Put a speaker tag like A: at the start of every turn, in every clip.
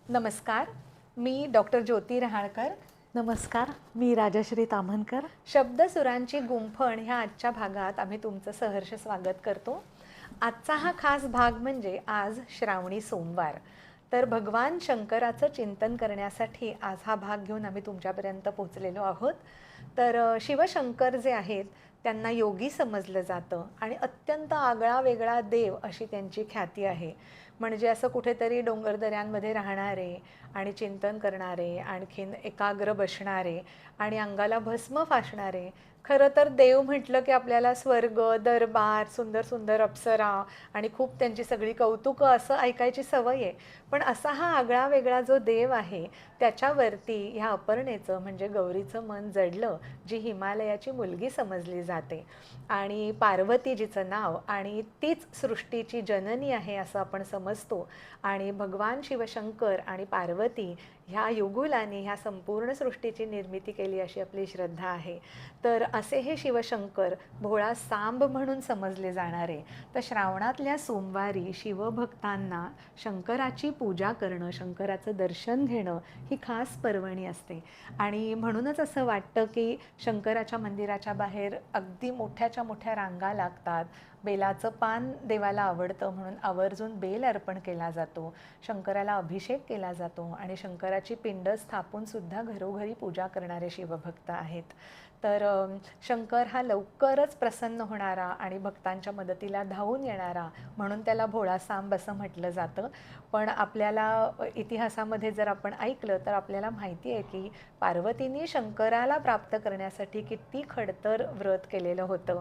A: नमस्कार, मी डॉक्टर ज्योती रहाळकर.
B: नमस्कार, मी राजश्री ताम्हनकर.
A: शब्दसुरांची गुंफण ह्या आजच्या भागात आम्ही तुमचं सहर्ष स्वागत करतो. आजचा हा खास भाग म्हणजे आज श्रावणी सोमवार. तर भगवान शंकराचं चिंतन करण्यासाठी आज हा भाग घेऊन आम्ही तुमच्यापर्यंत पोहोचलेलो आहोत. तर शिवशंकर जे आहेत त्यांना योगी समजलं जातं आणि अत्यंत आगळा वेगळा देव अशी त्यांची ख्याती आहे. म्हणजे असं कुठेतरी डोंगरदऱ्यांमध्ये राहणारे आणि चिंतन करणारे, आणखीन एकाग्र बसणारे आणि अंगाला भस्म फासणारे. खरं तर देव म्हटलं की आपल्याला स्वर्ग, दरबार, सुंदर सुंदर अप्सरा आणि खूप त्यांची सगळी कौतुकं असं ऐकायची सवय आहे. पण असा हा आगळा वेगळा जो देव आहे त्याच्यावरती ह्या अपर्णेचं म्हणजे गौरीचं मन जडलं, जी हिमालयाची मुलगी समजली जाते. आणि पार्वती जिचं नाव आणि तीच सृष्टीची जननी आहे असं आपण समजतो. आणि भगवान शिवशंकर आणि पार्वती ह्या युगुलाने ह्या संपूर्ण सृष्टीची निर्मिती केली अशी आपली श्रद्धा आहे. तर असे हे शिवशंकर भोळा सांब म्हणून समजले जाणारे. तर श्रावणातल्या सोमवारी शिवभक्तांना शंकराची पूजा करणं, शंकराचं दर्शन घेणं ही खास पर्वणी असते. आणि म्हणूनच असं वाटतं की शंकराच्या मंदिराच्या बाहेर अगदी मोठ्याच्या मोठ्या रांगा लागतात. बेलाचं पान देवाला आवडतं म्हणून आवर्जून बेल अर्पण केला जातो. शंकराला अभिषेक केला जातो आणि शंकराची पिंड स्थापून सुद्धा घरोघरी पूजा करणारे शिवभक्त आहेत. तर शंकर हा लवकरच प्रसन्न होणारा आणि भक्तांच्या मदतीला धावून येणारा म्हणून त्याला भोळा सांब असं म्हटलं जातं. पण आपल्याला इतिहासामध्ये जर आपण ऐकलं तर आपल्याला माहिती आहे की पार्वतीने शंकराला प्राप्त करण्यासाठी किती खडतर व्रत केलेलं होतं.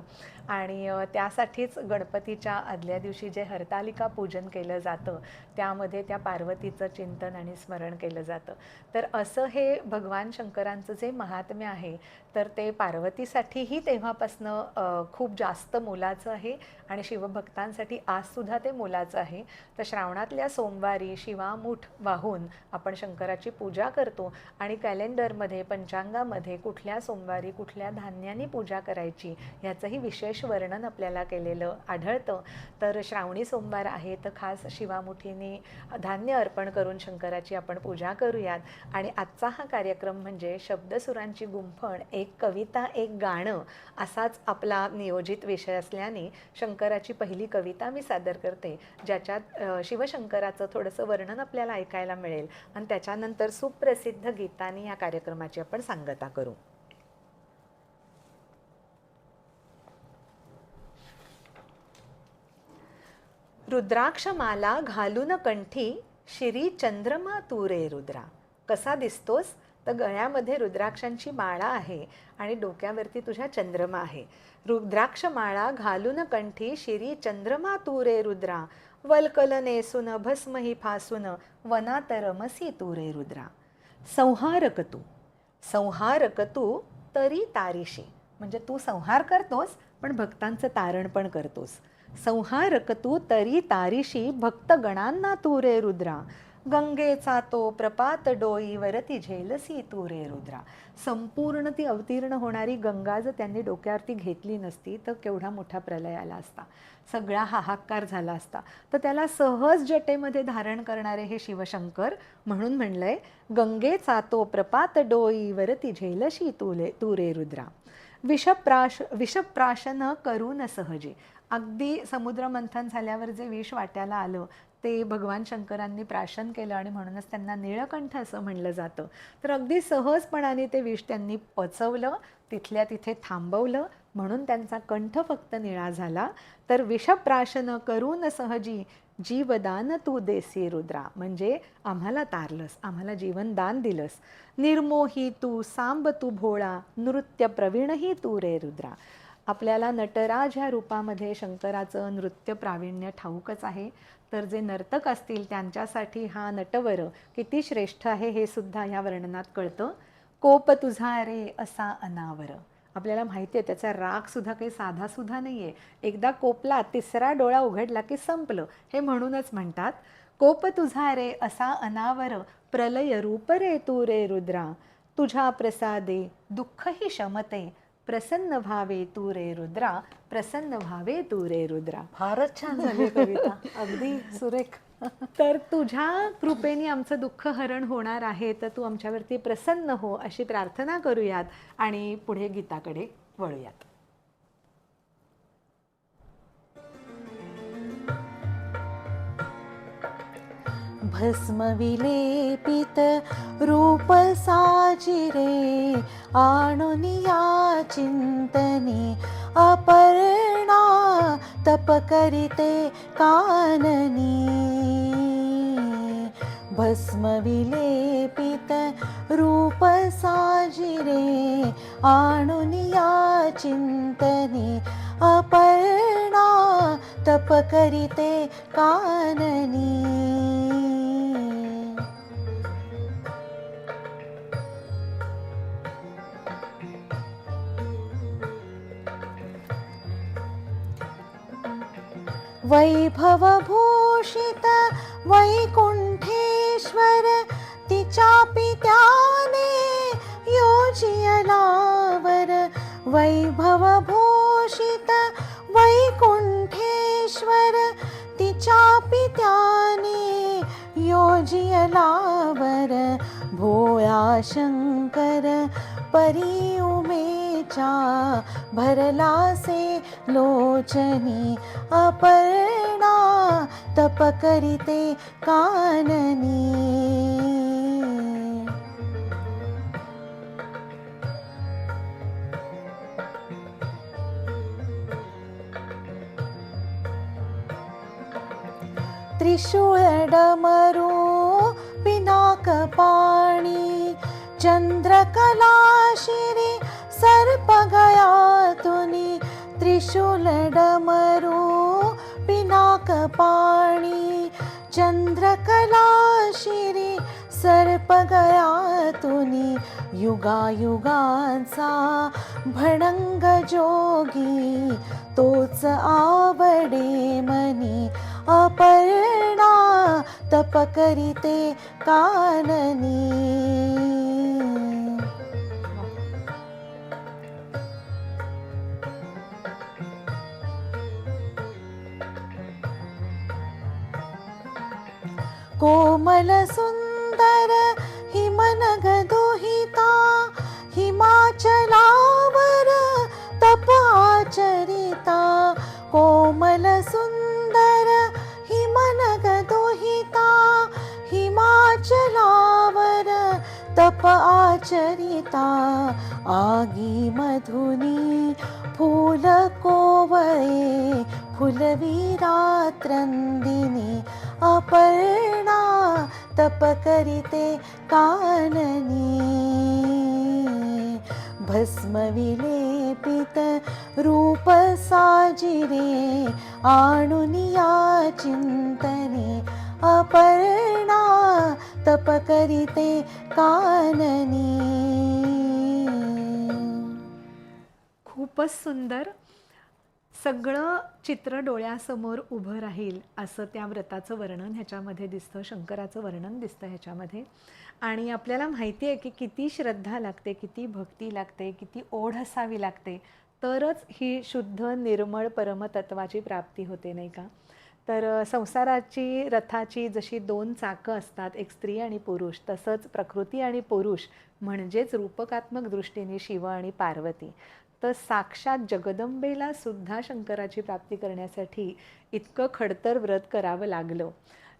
A: आणि त्यासाठीच गणपतीच्या आदल्या दिवशी जे हरतालिका पूजन केलं जातं त्यामध्ये त्या पार्वतीचं चिंतन आणि स्मरण केलं जातं. तर असं हे भगवान शंकरांचं जे महात्म्य आहे तर ते पार्वतीसाठीही तेव्हापासनं खूप जास्त मोलाचं आहे आणि शिवभक्तांसाठी आजसुद्धा ते मोलाचं आहे. तर श्रावणातल्या सोमवारी शिवामूठ वाहून आपण शंकराची पूजा करतो आणि कॅलेंडरमध्ये, पंचांगामध्ये कुठल्या सोमवारी कुठल्या धान्याने पूजा करायची ह्याचंही विशेष वर्णन आपल्याला केलेलं आढळतं. तर श्रावणी सोमवार आहे तर खास शिवामुठीने धान्य अर्पण करून शंकराची आपण पूजा करूयात. आणि आजचा हा कार्यक्रम म्हणजे शब्दसुरांची गुंफण, एक कविता एक गाणं असाच आपला नियोजित विषय असल्याने शंकराची पहिली कविता मी सादर करते, ज्याच्यात शिवशंकराचं थोडंसं वर्णन आपल्याला ऐकायला मिळेल आणि त्याच्यानंतर सुप्रसिद्ध गीतांनी या कार्यक्रमाची आपण सांगता करू. रुद्राक्षमाला घालून कंठी, शिरी चंद्रमा तू रे रुद्रा. कसा दिसतोस? तर गळ्यामध्ये रुद्राक्षांची माळा आहे आणि डोक्यावरती तुझ्या चंद्रमा आहे. रुद्राक्षमाळा घालून कंठी, शिरी चंद्रमा तू रे रुद्रा. वल्कल नेसून भस्मही फासून, वनात रमसी तू रे रुद्रा. संहारक तू, संहारक तू तरी तारीशी. म्हणजे तू संहार करतोस पण भक्तांचं तारण पण करतोस. संहारक तू तरी तारीशी, भक्तगणांना तू रे रुद्रा. गंगेचा तो प्रपात डोई, वरती झेलसी तू रे रुद्रा. संपूर्ण ती अवतीर्ण होणारी गंगा जर त्यांनी डोक्यावरती घेतली नसती तर केवढा मोठा प्रलय आला असता, सगळा हाहाकार झाला असता. तर त्याला सहज जटेमध्ये धारण करणारे हे शिवशंकर म्हणून म्हणलंय, गंगेचा तो प्रपात डोई, वरती झेलशी तू रे रुद्रा. विषप्राशन करून सहजे. अगदी समुद्रमंथन झाल्यावर जे विष वाट्याला आलं ते भगवान शंकरांनी प्राशन केलं आणि म्हणूनच त्यांना नीळकंठ असं म्हणलं जातं. तर अगदी सहजपणाने ते विष त्यांनी पचवलं, तिथल्या तिथे थांबवलं म्हणून त्यांचा कंठ फक्त निळा झाला. तर विषप्राशन करून सहजी, जीवदान तू देसी रुद्रा. म्हणजे आम्हाला तारलंस, आम्हाला जीवनदान दिलंस. निर्मोही तू, सांब तू भोळा, नृत्य प्रवीणही तू रे रुद्रा. आपल्याला नटराज ह्या रूपामध्ये शंकराचं नृत्य प्रावीण्य ठाऊकच आहे. तर जे नर्तक असतील त्यांच्यासाठी हा नटवर किती श्रेष्ठ आहे हे सुद्धा ह्या वर्णनात कळतं. कोप तुझा रे असा अनावर. आपल्याला माहिती आहे त्याचा राग सुद्धा काही साधा सुद्धा नाही आहे. एकदा कोपला, तिसरा डोळा उघडला की संपलं, हे म्हणूनच म्हणतात. कोप तुझा रे असा अनावर, प्रलय रूप रे तू रे रुद्रा. तुझ्या प्रसादे दुःखही शमते, प्रसन्न भावे तू रे रुद्रा. प्रसन्न भावे तू रे रुद्रा.
B: फारच छान झाली कविता, अगदी सुरेख.
A: तर तुझ्या कृपेने आमचं दुःख हरण होणार आहे, तर तू आमच्यावरती प्रसन्न हो अशी प्रार्थना करूयात आणि पुढे गीताकडे वळूयात.
B: भस्म विलेपित रूप साजिरे आणुनिया चिंतनी अपर्णा तप करिते काननी. भस्म विलेपित रूप साजिरे आणुनिया चिंतनी अपर्णा तप करिते काननी. वैभवभूषित वैकुंठेश्वर तिच्यापि त्याने योजियलावर. वैभवभूषित वैकुंठेश्वर तिच्यापि त्याने योजियलावर. भोळा शंकर परी उमेचा भरलासे लोचनी अपर्णा तप करिते काननी. त्रिशूळ डमरू पिनाकपाणी चंद्रकला शिरी सर्प गयातुनी. त्रिशूल डमरू पिनाकपाणी चंद्रकला शिरी सर्प गयातुनी. युगायुगांचा भणंग जोगी तोच आवडे मनी अपर्णा तप करिते काननी. कोमल सुंदर हिमनग दुहिता हिमाचलावर तप आचरिता. कोमल सुंदर हिमनग दुहिता हिमाचलावर तप आचरिता. आगी मधुनी फूल कोवळे फुलवीरा त्रंदिनी अपर्णा तप करिते काननी. भस्म विलेपित रूप साजिरे आणुनिया चिंतने अपर्णा तप करिते काननी.
A: खूपच सुंदर. सगळं चित्र डोळ्यासमोर उभं राहील असं त्या व्रताचं वर्णन ह्याच्यामध्ये दिसतं, शंकराचं वर्णन दिसतं ह्याच्यामध्ये. आणि आपल्याला माहिती आहे की किती श्रद्धा लागते, किती भक्ती लागते, किती ओढ असावी लागते, तरच ही शुद्ध निर्मळ परमतत्वाची प्राप्ती होते, नाही का? तर संसाराची रथाची जशी दोन चाकं असतात, एक स्त्री आणि पुरुष, तसंच प्रकृती आणि पुरुष म्हणजेच रूपकात्मक दृष्टीने शिव आणि पार्वती. तर साक्षात जगदंबेला सुद्धा शंकराची प्राप्ती करण्यासाठी इतकं खडतर व्रत करावं लागलं.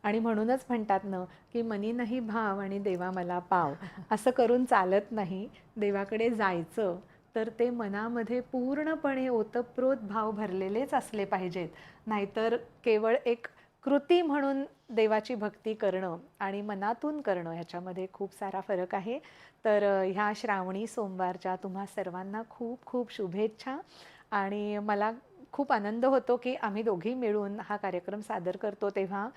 A: आणि म्हणूनच म्हणतात ना की मनी नाही भाव आणि देवा मला पाव. असं करून चालत नाही. देवाकडे जायचं तर ते मनामध्ये पूर्णपणे ओतप्रोत भाव भरलेलेच असले पाहिजेत. नाहीतर केवळ एक कृती म्हणून देवाची भक्ती करणं आणि मनातून करणं ह्याच्यामध्ये खूप सारा फरक आहे. तर ह्या श्रावणी सोमवारच्या तुम्हा सर्वांना खूप खूप शुभेच्छा. आणि मला खूप आनंद होतो की आम्ही दोघी मिळून हा कार्यक्रम सादर करतो, तेव्हा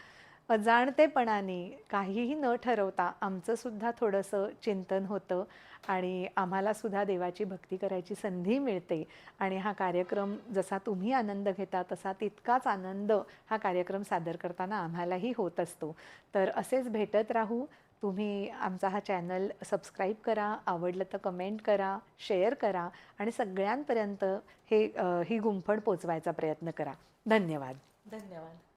A: अजाणतेपणाने काहीही न ठरवता आमचंसुद्धा थोडंसं चिंतन होतं आणि आम्हालासुद्धा देवाची भक्ती करायची संधी मिळते. आणि हा कार्यक्रम जसा तुम्ही आनंद घेता तसा तितकाच आनंद हा कार्यक्रम सादर करताना आम्हालाही होत असतो. तर असेच भेटत राहू. तुम्ही आमचा हा चॅनल सबस्क्राईब करा, आवडलं तर कमेंट करा, शेअर करा आणि सगळ्यांपर्यंत ही गुंफण पोचवायचा प्रयत्न करा. धन्यवाद.
B: धन्यवाद.